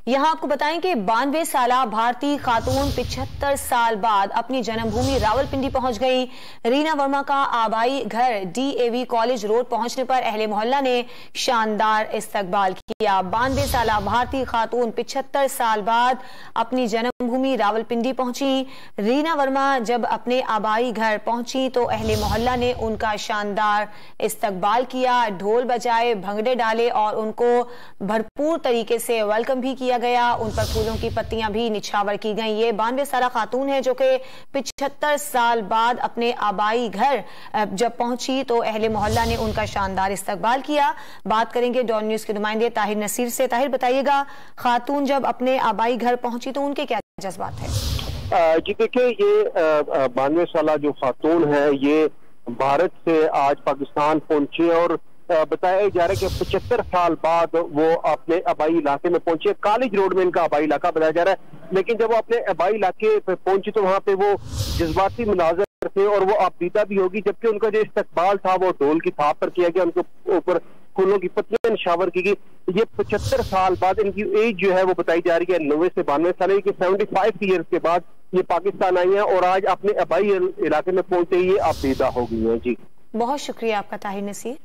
यहाँ आपको बताएं कि 92 साला भारतीय खातून 75 साल बाद अपनी जन्मभूमि रावलपिंडी पहुंच गई। रीना वर्मा का आबाई घर DAV कॉलेज रोड पहुंचने पर अहले मोहल्ला ने शानदार इस्तकबाल किया। 92 साला भारतीय खातून 75 साल बाद अपनी जन्मभूमि रावलपिंडी पहुंची। रीना वर्मा जब अपने आबाई घर पहुंची तो अहले मोहल्ला ने उनका शानदार इस्तकबाल किया, ढोल बजाए, भंगड़े डाले और उनको भरपूर तरीके से वेलकम भी किया गया। उन पर फूलों की पत्तियां भी निछावर की गई। ये 92 साला खातून है जो कि 75 साल बाद अपने आबाई घर जब पहुंची तो अहले मोहल्ला ने उनका शानदार इस्तकबाल किया। बात करेंगे डॉन न्यूज के नुमाइंदे ताहिर नसीर से। ताहिर, बताइएगा, खातून जब अपने आबाई घर पहुंची तो उनके क्या जज्बात है? जी देखिए, ये 92 साला जो खातून है ये भारत से आज पाकिस्तान पहुंची और बताया जा रहा है कि 75 साल बाद वो अपने आबाई इलाके में पहुंचे। कॉलेज रोड में इनका आबाई इलाका बताया जा रहा है, लेकिन जब वो अपने आबाई इलाके पे पहुंची तो वहां पे वो जज्बाती मुनाज़र थे और वो आपदीदा भी होगी। जबकि उनका जो इस्तकबाल था वो ढोल की थाप पर किया गया, उनके ऊपर फूलों की पत्तियां निशावर की गई। ये 75 साल बाद इनकी एज जो है वो बताई जा रही है 90 से 92 साल की। 75 ईयर्स के बाद ये पाकिस्तान आई है और आज अपने आबाई इलाके में पहुंचते ही ये आपदीदा हो गई है। जी, बहुत शुक्रिया आपका ताहिर नसीर।